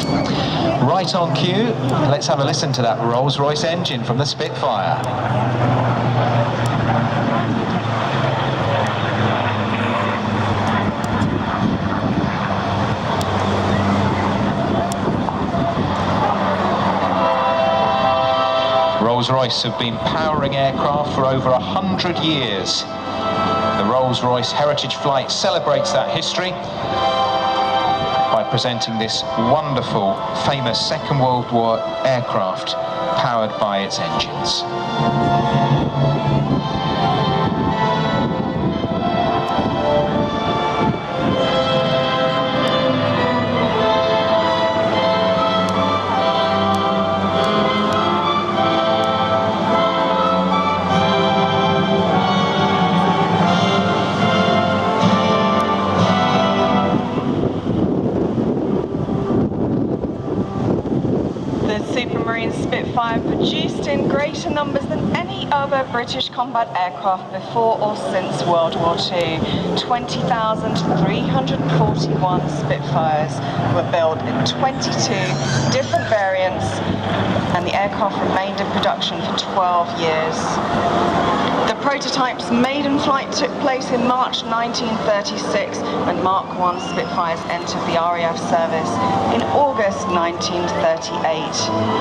Right on cue, let's have a listen to that Rolls-Royce engine from the Spitfire. Rolls-Royce have been powering aircraft for over 100 years. The Rolls-Royce Heritage Flight celebrates that history by presenting this wonderful, famous Second World War aircraft powered by its engines. Supermarine Spitfire produced in greater numbers than any other British combat aircraft before or since World War II. 20,341 Spitfires were built in 22 different variants, and the aircraft remained in production for 12 years. The prototype's maiden flight took place in March 1936 when Mark I Spitfires entered the RAF service in August 1938.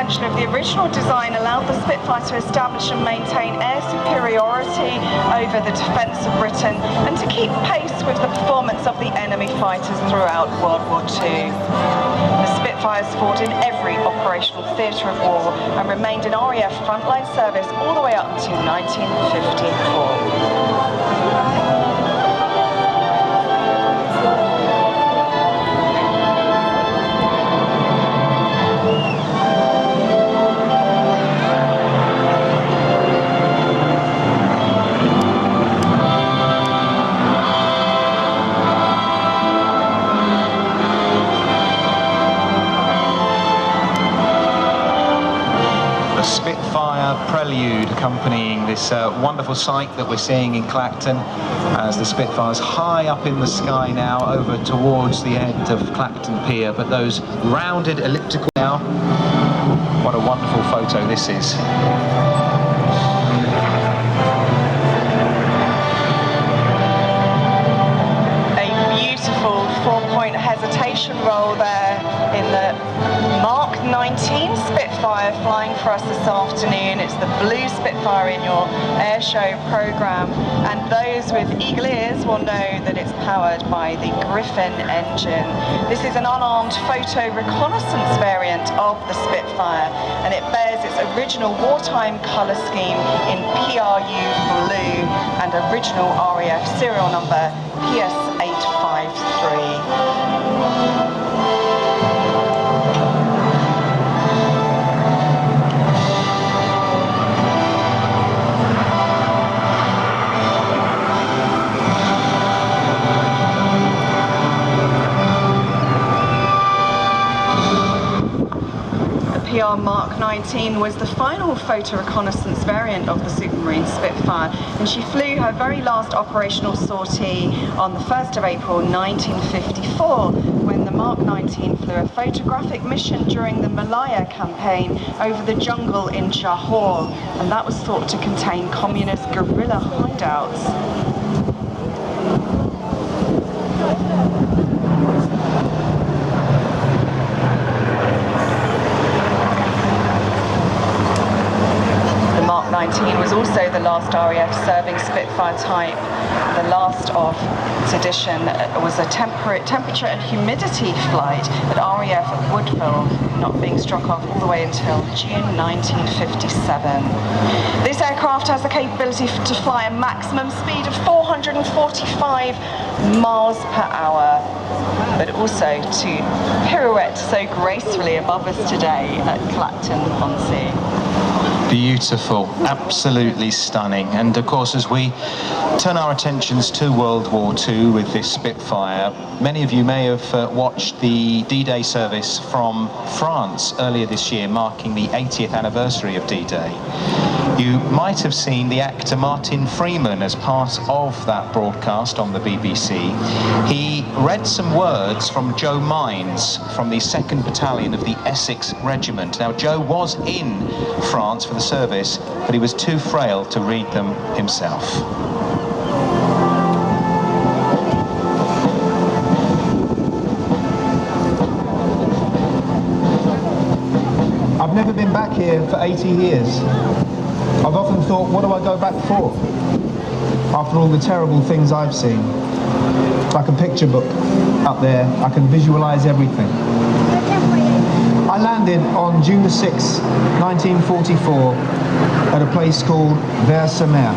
Of the original design allowed the Spitfire to establish and maintain air superiority over the defence of Britain and to keep pace with the performance of the enemy fighters throughout World War II. The Spitfires fought in every operational theatre of war and remained in RAF frontline service all the way up to 1954. Spitfire prelude accompanying this wonderful sight that we're seeing in Clacton as the Spitfire's high up in the sky now over towards the end of Clacton Pier, but those rounded elliptical now. What a wonderful photo this is. A beautiful 4-point hesitation roll there in the Mark 19 Spitfire flying for us this afternoon. It's the blue Spitfire in your air show programme, and those with eagle ears will know that it's powered by the Griffin engine. This is an unarmed photo reconnaissance variant of the Spitfire, and it bears its original wartime colour scheme in PRU blue and original RAF serial number PS853. PR Mark 19 was the final photo reconnaissance variant of the Supermarine Spitfire, and she flew her very last operational sortie on the 1st of April 1954 when the Mark 19 flew a photographic mission during the Malaya campaign over the jungle in Johor, and that was thought to contain communist guerrilla hideouts. Mark 19 was also the last RAF serving Spitfire type. The last of its edition was a temperature and humidity flight at RAF at Woodville, not being struck off all the way until June 1957. This aircraft has the capability to fly a maximum speed of 445 miles per hour, but also to pirouette so gracefully above us today at Clacton-on-Sea. Beautiful, absolutely stunning. And of course, as we turn our attentions to World War II with this Spitfire, many of you may have watched the D-Day service from France earlier this year, marking the 80th anniversary of D-Day. You might have seen the actor Martin Freeman as part of that broadcast on the BBC. He read some words from Joe Mines from the 2nd Battalion of the Essex Regiment. Now, Joe was in France for the service, but he was too frail to read them himself. I've never been back here for 80 years. I've often thought, what do I go back for? After all the terrible things I've seen. Like a picture book up there, I can visualize everything. I landed on June the 6th, 1944, at a place called Vers-sur-Mer.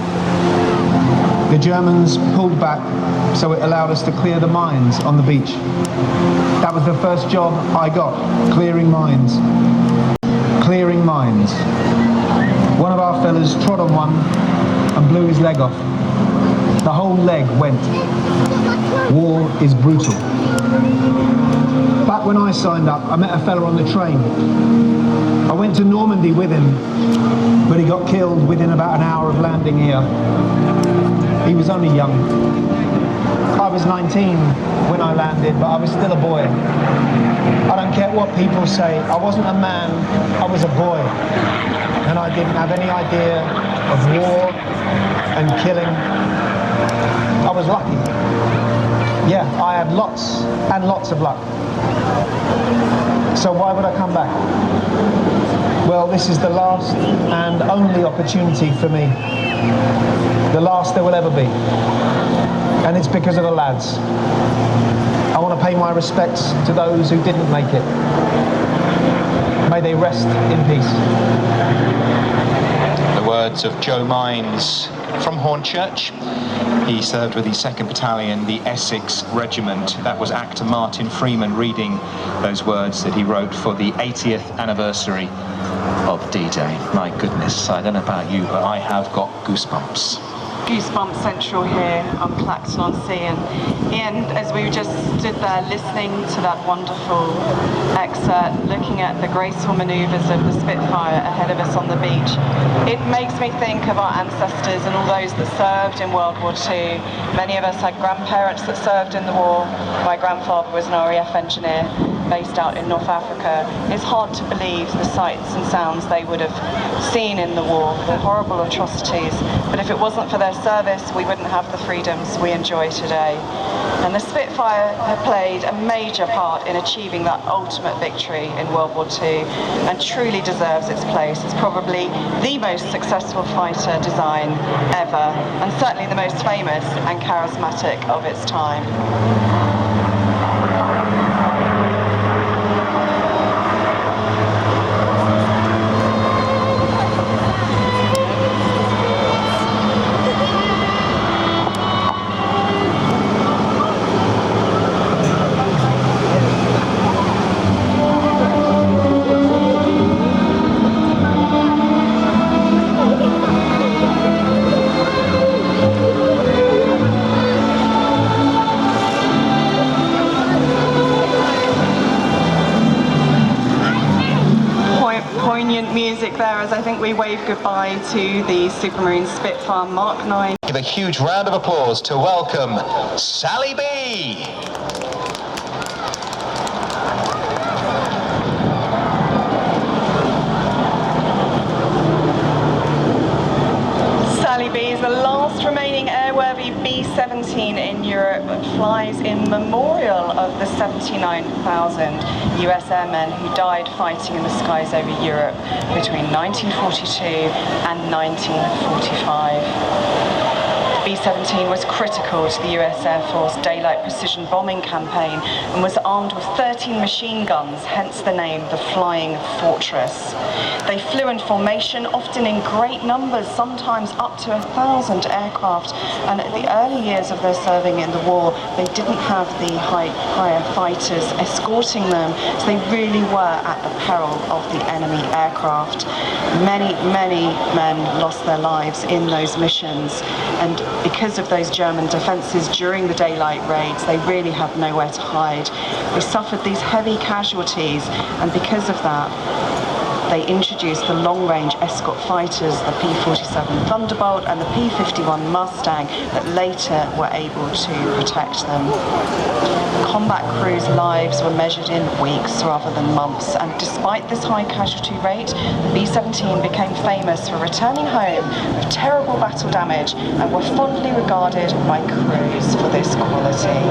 The Germans pulled back, so it allowed us to clear the mines on the beach. That was the first job I got, clearing mines. Clearing mines. One of our fellas trod on one and blew his leg off. The whole leg went. War is brutal. Back when I signed up, I met a fella on the train. I went to Normandy with him, but he got killed within about an hour of landing here. He was only young. I was 19 when I landed, but I was still a boy. I don't care what people say. I wasn't a man, I was a boy. And I didn't have any idea of war and killing. I was lucky. Yeah, I had lots and lots of luck. So why would I come back? Well, this is the last and only opportunity for me. The last there will ever be. And it's because of the lads. I want to pay my respects to those who didn't make it. May they rest in peace. The words of Joe Mines from Hornchurch. He served with the 2nd Battalion, the Essex Regiment. That was actor Martin Freeman reading those words that he wrote for the 80th anniversary of D-Day. My goodness, I don't know about you, but I have got goosebumps. Goosebumps central here on Clacton on Sea, and Ian, as we just stood there listening to that wonderful excerpt, looking at the graceful manoeuvres of the Spitfire ahead of us on the beach, it makes me think of our ancestors and all those that served in World War II. Many of us had grandparents that served in the war. My grandfather was an RAF engineer based out in North Africa. It's hard to believe the sights and sounds they would have seen in the war, the horrible atrocities, but if it wasn't for their service, we wouldn't have the freedoms we enjoy today. And the Spitfire have played a major part in achieving that ultimate victory in World War II and truly deserves its place. It's probably the most successful fighter design ever, and certainly the most famous and charismatic of its time. Poignant music there as I think we wave goodbye to the Supermarine Spitfire Mark 9. Give a huge round of applause to welcome Sally B. Sally B is the last remaining airworthy B-17 in Europe, but flies in memorial of the 79,000 US airmen who died fighting in the skies over Europe between 1942 and 1945. The B-17 was critical to the US Air Force daylight precision bombing campaign and was armed with 13 machine guns, hence the name the Flying Fortress. They flew in formation, often in great numbers, sometimes up to 1,000 aircraft, and at the early years of their serving in the war, they didn't have the higher fighters escorting them, so they really were at the peril of the enemy aircraft. Many men lost their lives in those missions, and because of those German defences during the daylight raids, they really had nowhere to hide. They suffered these heavy casualties, and because of that, they introduced the long-range escort fighters, the P-47 Thunderbolt and the P-51 Mustang, that later were able to protect them. Combat crews' lives were measured in weeks rather than months, and despite this high casualty rate, the B-17 became famous for returning home with terrible battle damage and were fondly regarded by crews for this quality.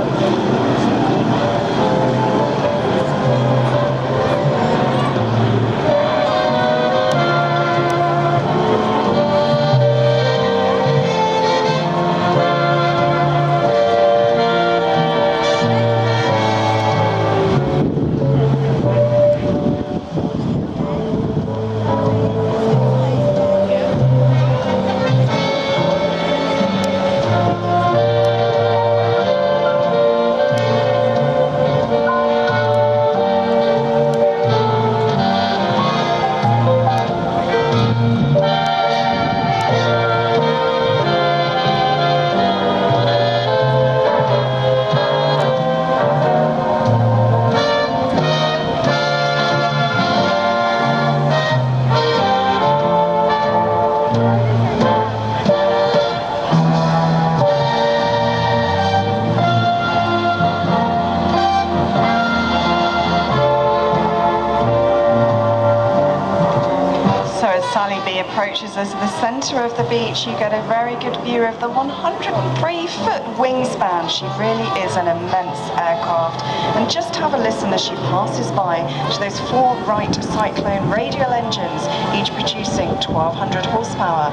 Sally B approaches us at the centre of the beach, you get a very good view of the 103-foot wingspan. She really is an immense aircraft. And just have a listen as she passes by to those 4 Wright Cyclone radial engines, each producing 1,200 horsepower,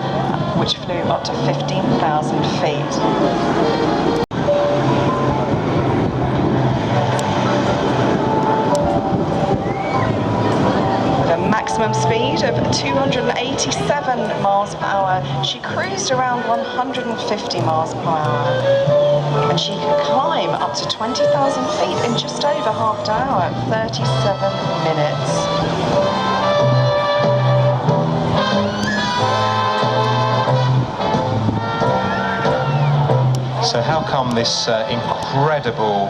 which flew up to 15,000 feet. Maximum speed of 287 miles per hour. She cruised around 150 miles per hour. And she could climb up to 20,000 feet in just over half an hour, 37 minutes. So how come this incredible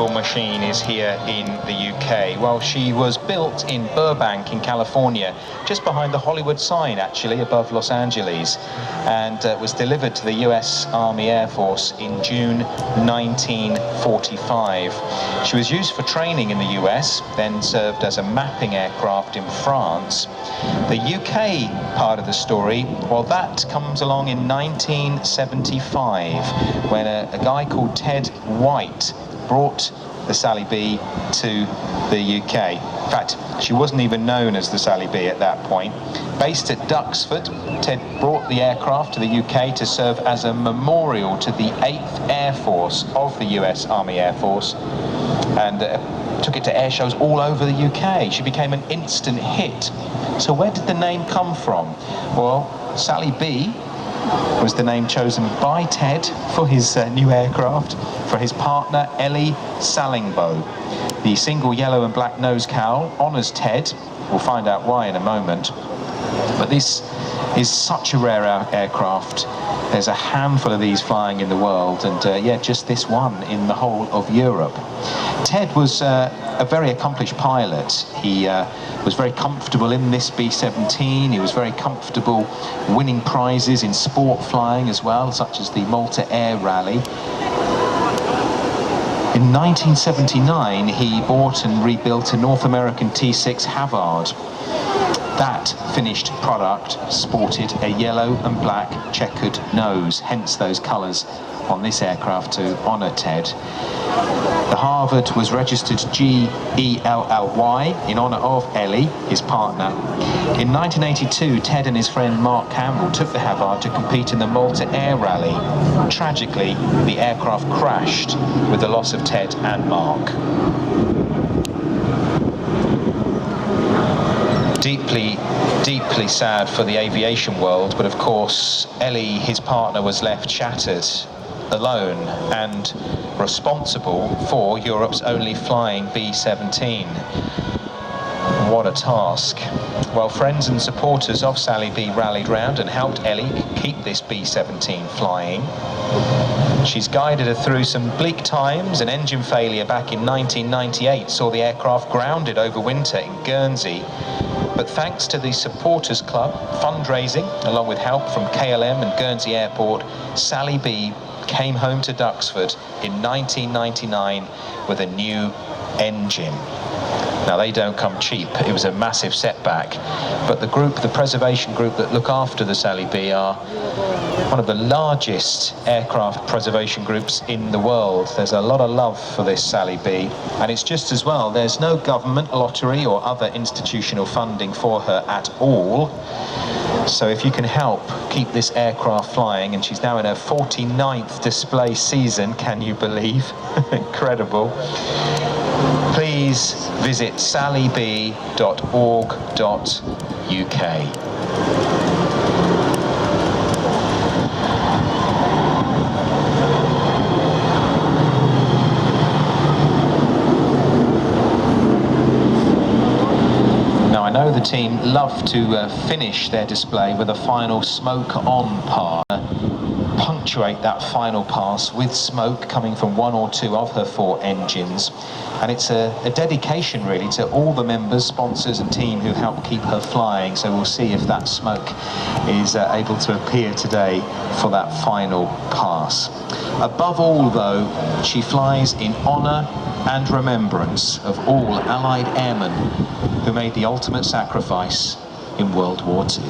machine is here in the UK? Well, she was built in Burbank in California, just behind the Hollywood sign actually, above Los Angeles, and was delivered to the US Army Air Force in June 1945. She was used for training in the US, then served as a mapping aircraft in France. The UK part of the story, well, that comes along in 1975, when a guy called Ted White brought the Sally B to the UK. In fact, she wasn't even known as the Sally B at that point. Based at Duxford, Ted brought the aircraft to the UK to serve as a memorial to the 8th Air Force of the US Army Air Force, and took it to air shows all over the UK. She became an instant hit. So where did the name come from? Well, Sally B was the name chosen by Ted for his new aircraft, for his partner Ellie Sallingboe. The single yellow and black nose cowl honours Ted. We'll find out why in a moment. But this is such a rare aircraft. There's a handful of these flying in the world, and yeah, just this one in the whole of Europe. Ted was a very accomplished pilot. He was very comfortable in this B-17. He was very comfortable winning prizes in sport flying as well, such as the Malta Air Rally. In 1979, he bought and rebuilt a North American T6 Havard. That finished product sported a yellow and black checkered nose, hence those colours on this aircraft to honour Ted. The Harvard was registered G-E-L-L-Y in honour of Ellie, his partner. In 1982, Ted and his friend Mark Campbell took the Havard to compete in the Malta Air Rally. Tragically, the aircraft crashed with the loss of Ted and Mark. Deeply, deeply sad for the aviation world, but of course, Ellie, his partner, was left shattered, alone, and responsible for Europe's only flying B-17. What a task. Well, friends and supporters of Sally B rallied round and helped Ellie keep this B-17 flying. She's guided her through some bleak times. An engine failure back in 1998 saw the aircraft grounded over winter in Guernsey. But thanks to the Supporters Club fundraising, along with help from KLM and Guernsey Airport, Sally B came home to Duxford in 1999 with a new engine. Now, they don't come cheap. It was a massive setback. But the group, the preservation group that look after the Sally B, are one of the largest aircraft preservation groups in the world. There's a lot of love for this Sally B, and it's just as well. There's no government, lottery or other institutional funding for her at all. So if you can help keep this aircraft flying, and she's now in her 49th display season, can you believe? Incredible. Please visit sallyb.org.uk. Now, I know the team love to finish their display with a final smoke-on pass. Punctuate that final pass with smoke coming from one or two of her 4 engines, and it's a dedication really to all the members, sponsors and team who help keep her flying. So we'll see if that smoke is able to appear today for that final pass. Above all though, she flies in honour and remembrance of all Allied airmen who made the ultimate sacrifice in World War II.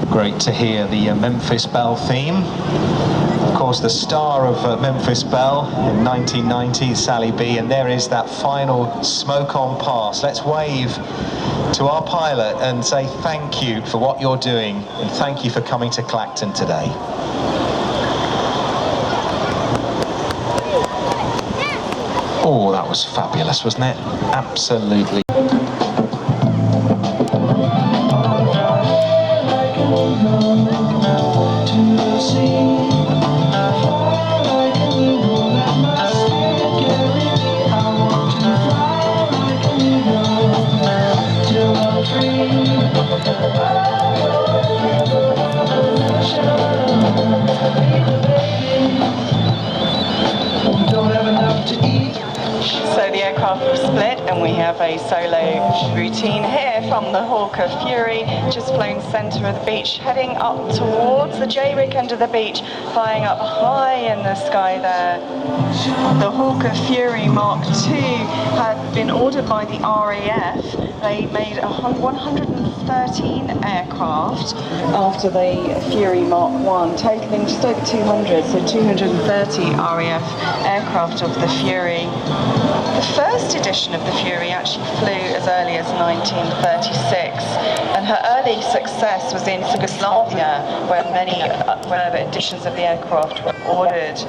Great to hear the Memphis Belle theme. Of course, the star of Memphis Belle in 1990, Sally B, and there is that final smoke-on pass. Let's wave to our pilot and say thank you for what you're doing, and thank you for coming to Clacton today. Oh, that was fabulous, wasn't it? Absolutely. So the aircraft was split, and we have a solo routine here from the Hawker Fury, just flown centre of the beach, heading up towards the J-Rig end of the beach, flying up high in the sky there. The Hawker Fury Mark II had been ordered by the RAF. They made 113 aircraft after the Fury Mark I, totaling just over 200, so 230 RAF aircraft of the Fury. The first edition of the Fury actually flew as early as 1936, and her early success was in Yugoslavia, where many other editions of the aircraft were ordered.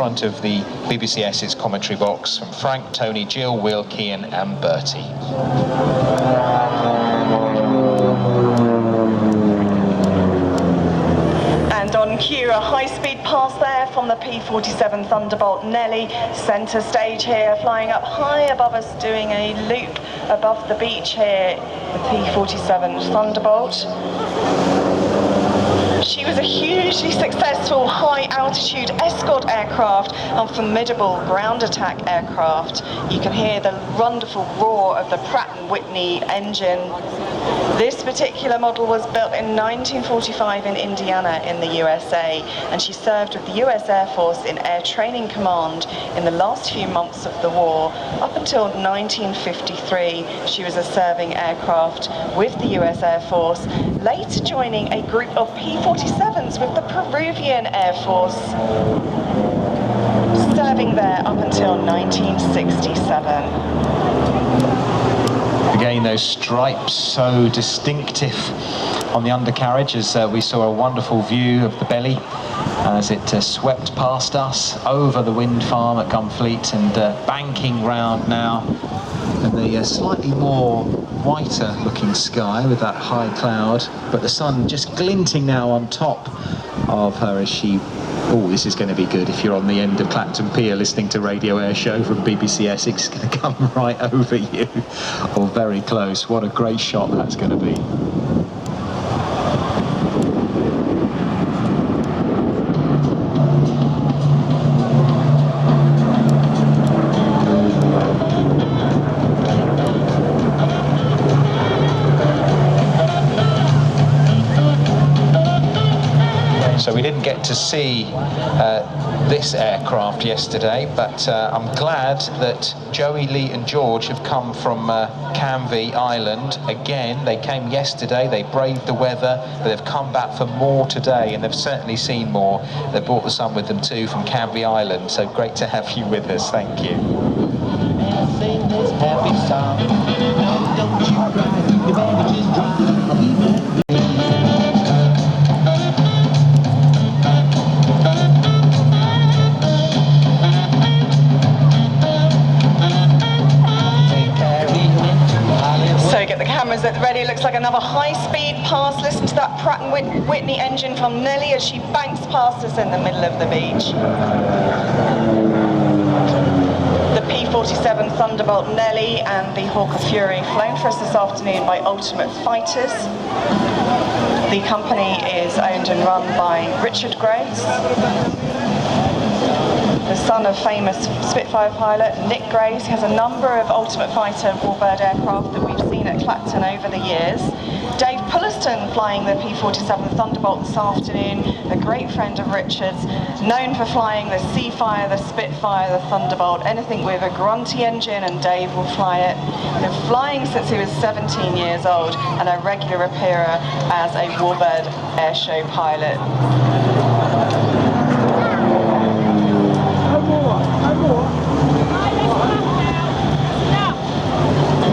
front of the BBC Essex commentary box from Frank, Tony, Jill, Will, Kian and Bertie. And on cue, a high-speed pass there from the P-47 Thunderbolt Nelly, centre stage here, flying up high above us, doing a loop above the beach here, the P-47 Thunderbolt. She was a hugely successful high-altitude escort aircraft and formidable ground attack aircraft. You can hear the wonderful roar of the Pratt & Whitney engine. This particular model was built in 1945 in Indiana in the USA, and she served with the US Air Force in Air Training Command in the last few months of the war. Up until 1953, she was a serving aircraft with the US Air Force, later joining a group of P-47s with the Peruvian Air Force, serving there up until 1967. Again, those stripes so distinctive on the undercarriage, as we saw a wonderful view of the belly as it swept past us over the wind farm at Gunfleet and banking round now in the slightly more whiter looking sky with that high cloud, but the sun just glinting now on top of her as she... Oh, this is going to be good. If you're on the end of Clacton Pier listening to Radio Air Show from BBC Essex, it's going to come right over you, or very close. What a great shot that's going to be. So we didn't get to see this aircraft yesterday, but I'm glad that Joey, Lee and George have come from Canvey Island. Again, they came yesterday, they braved the weather, but they've come back for more today, and they've certainly seen more. They brought the sun with them too from Canvey Island, so great to have you with us. Thank you. At the ready, it looks like another high-speed pass. Listen to that Pratt & Whitney engine from Nelly as she banks past us in the middle of the beach. The P-47 Thunderbolt Nelly and the Hawker Fury flown for us this afternoon by Ultimate Fighters. The company is owned and run by Richard Graves, the son of famous Spitfire pilot Nick Graves. He has a number of Ultimate Fighter Warbird aircraft that we've seen at Clacton over the years. Dave Pulliston flying the P-47 Thunderbolt this afternoon, a great friend of Richard's, known for flying the Seafire, the Spitfire, the Thunderbolt, anything with a grunty engine, and Dave will fly it. Been flying since he was 17 years old and a regular appearer as a Warbird airshow pilot.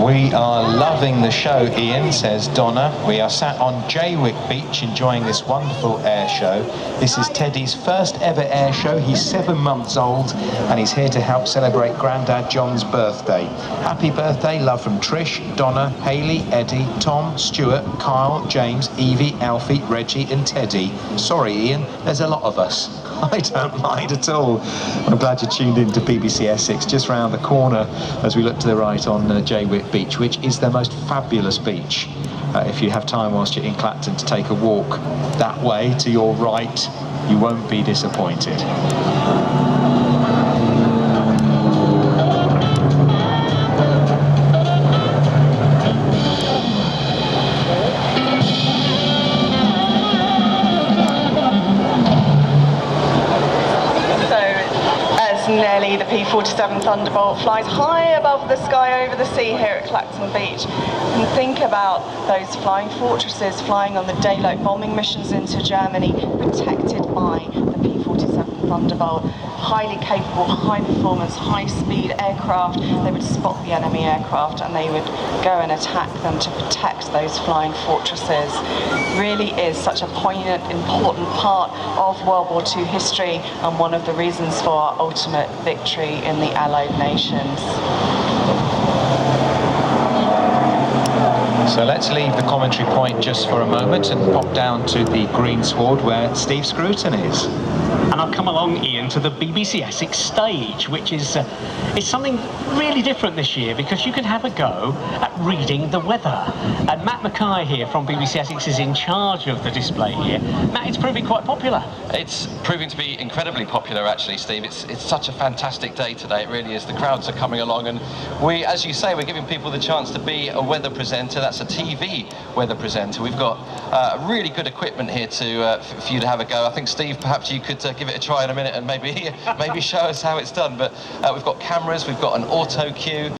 We are loving the show, Ian, says Donna. We are sat on Jaywick Beach enjoying this wonderful air show. This is Teddy's first ever air show. He's 7 months old and he's here to help celebrate Grandad John's birthday. Happy birthday, love from Trish, Donna, Hayley, Eddie, Tom, Stuart, Kyle, James, Evie, Alfie, Reggie and Teddy. Sorry, Ian, there's a lot of us. I don't mind at all. I'm glad you tuned in to BBC Essex, just round the corner as we look to the right on Jaywick Beach, which is the most fabulous beach. If you have time whilst you're in Clacton to take a walk that way to your right, you won't be disappointed. Nelly, the P-47 Thunderbolt, flies high above the sky over the sea here at Clacton Beach. And think about those flying fortresses flying on the daylight bombing missions into Germany, protected by the P-47 Thunderbolt, highly capable, high performance, high speed aircraft. They would spot the enemy aircraft and they would go and attack them to protect those flying fortresses. Really is such a poignant, important part of World War II history and one of the reasons for our ultimate victory in the Allied nations. So let's leave the commentary point just for a moment and pop down to the greensward where Steve Scruton is. And I've come along, Ian, to the BBC Essex stage, which is something really different this year because you can have a go at reading the weather. And Matt Mackay here from BBC Essex is in charge of the display here. Matt, it's proving quite popular. It's proving to be incredibly popular, actually, Steve. It's such a fantastic day today, it really is. The crowds are coming along, and we, as you say, we're giving people the chance to be a weather presenter. That's a TV weather presenter. We've got really good equipment here for you to have a go. I think, Steve, perhaps you could give it a try in a minute and maybe show us how it's done. But we've got cameras, we've got an auto cue.